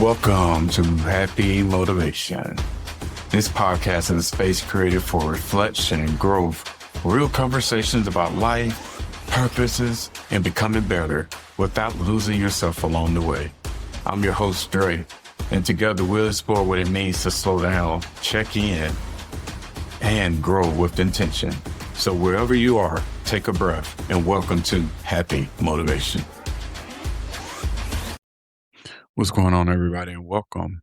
Welcome to Happy Motivation. This podcast is a space created for reflection and growth, real conversations about life, purposes, and becoming better without losing yourself along the way. I'm your host, Dray, and together we'll explore what it means to slow down, check in, and grow with intention. So wherever you are, take a breath and welcome to Happy Motivation. What's going on, everybody, and welcome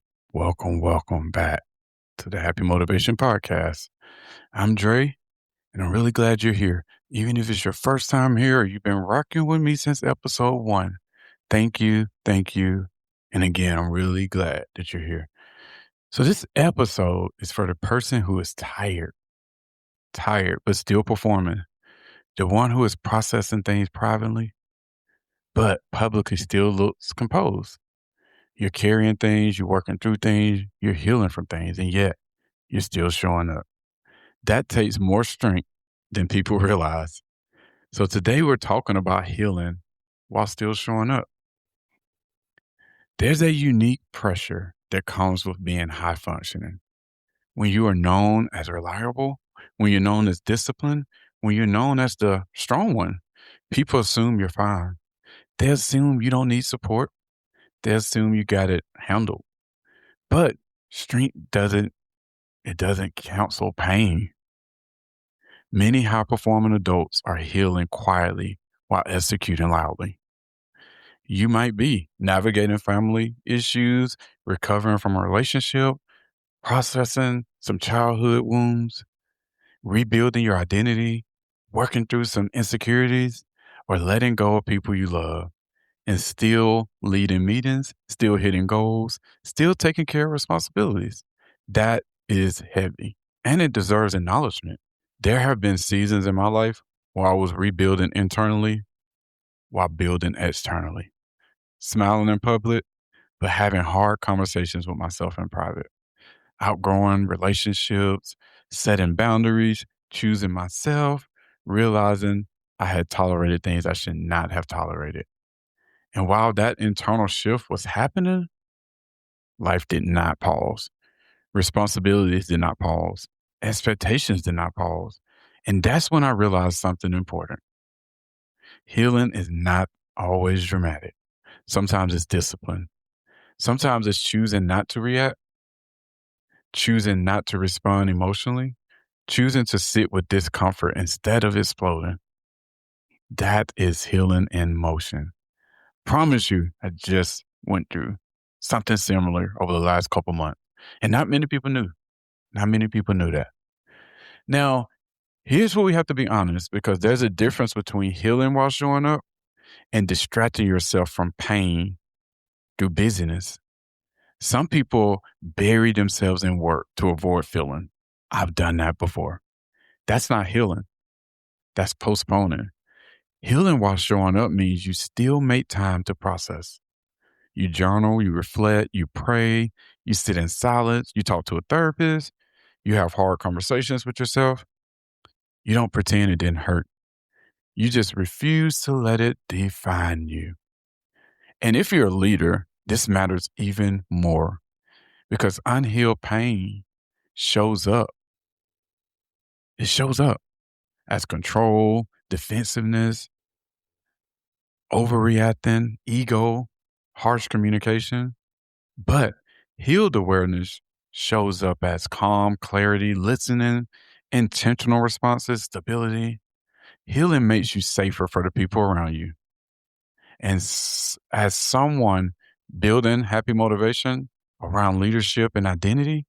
back to the Happy Motivation Podcast. I'm Dray, and I'm really glad you're here. Even if it's your first time here or you've been rocking with me since episode 1, thank you. And again, I'm really glad that you're here. So this episode is for the person who is tired, but still performing. The one who is processing things privately, but publicly still looks composed. You're carrying things, you're working through things, you're healing from things, and yet you're still showing up. That takes more strength than people realize. So today we're talking about healing while still showing up. There's a unique pressure that comes with being high functioning. When you are known as reliable, when you're known as disciplined, when you're known as the strong one, people assume you're fine. They assume you don't need support. They assume you got it handled. But strength doesn't counsel pain. Many high-performing adults are healing quietly while executing loudly. You might be navigating family issues, recovering from a relationship, processing some childhood wounds, rebuilding your identity, working through some insecurities, or letting go of people you love, and still leading meetings, still hitting goals, still taking care of responsibilities. That is heavy, and it deserves acknowledgement. There have been seasons in my life where I was rebuilding internally while building externally, smiling in public, but having hard conversations with myself in private, outgrowing relationships, setting boundaries, choosing myself, realizing I had tolerated things I should not have tolerated. And while that internal shift was happening, life did not pause. Responsibilities did not pause. Expectations did not pause. And that's when I realized something important. Healing is not always dramatic. Sometimes it's discipline. Sometimes it's choosing not to react, choosing not to respond emotionally, choosing to sit with discomfort instead of exploding. That is healing in motion. Promise you, I just went through something similar over the last couple months. And not many people knew. Not many people knew that. Now, here's where we have to be honest, because there's a difference between healing while showing up and distracting yourself from pain through busyness. Some people bury themselves in work to avoid feeling. I've done that before. That's not healing. That's postponing. Healing while showing up means you still make time to process. You journal, you reflect, you pray, you sit in silence, you talk to a therapist, you have hard conversations with yourself. You don't pretend it didn't hurt. You just refuse to let it define you. And if you're a leader, this matters even more because unhealed pain shows up. It shows up as control, defensiveness, overreacting, ego, harsh communication. But healed awareness shows up as calm, clarity, listening, intentional responses, stability. Healing makes you safer for the people around you. And as someone building happy motivation around leadership and identity,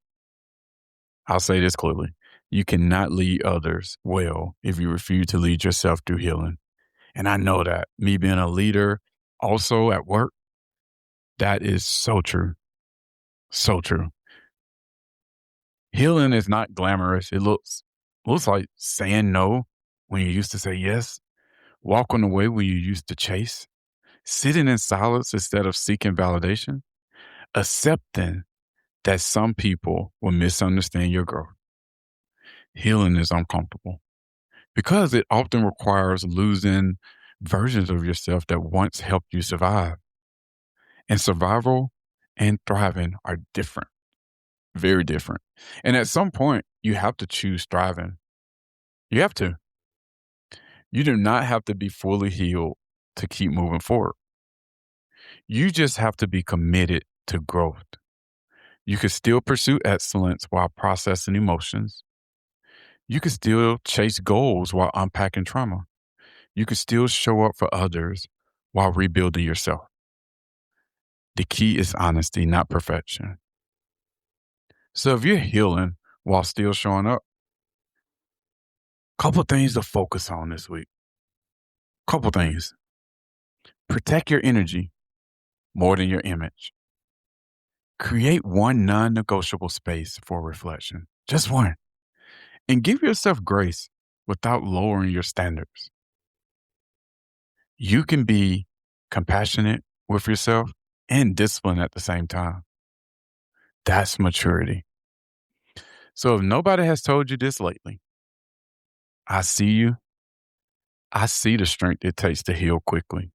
I'll say this clearly. You cannot lead others well if you refuse to lead yourself through healing. And I know that, me being a leader also at work, that is so true. So true. Healing is not glamorous. It looks like saying no when you used to say yes, walking away when you used to chase, sitting in silence instead of seeking validation, accepting that some people will misunderstand your growth. Healing is uncomfortable because it often requires losing versions of yourself that once helped you survive. And survival and thriving are different, very different. And at some point, you have to choose thriving. You have to. You do not have to be fully healed to keep moving forward. You just have to be committed to growth. You can still pursue excellence while processing emotions. You can still chase goals while unpacking trauma. You can still show up for others while rebuilding yourself. The key is honesty, not perfection. So if you're healing while still showing up, couple things to focus on this week. Couple things. Protect your energy more than your image. Create one non negotiable space for reflection, just one, and give yourself grace without lowering your standards. You can be compassionate with yourself and disciplined at the same time. That's maturity. So if nobody has told you this lately, I see you. I see the strength it takes to heal quickly.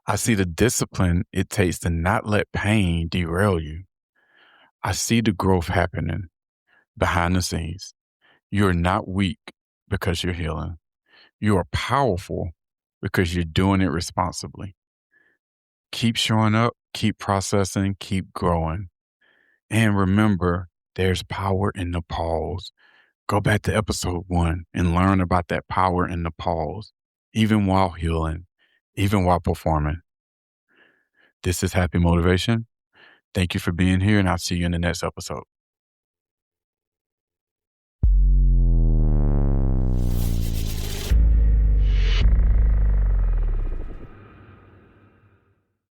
I see the discipline it takes to not let pain derail you. I see the growth happening behind the scenes. You're not weak because you're healing. You are powerful because you're doing it responsibly. Keep showing up, keep processing, keep growing. And remember, there's power in the pause. Go back to episode 1 and learn about that power in the pause, even while healing, even while performing. This is Happy Motivation. Thank you for being here, and I'll see you in the next episode.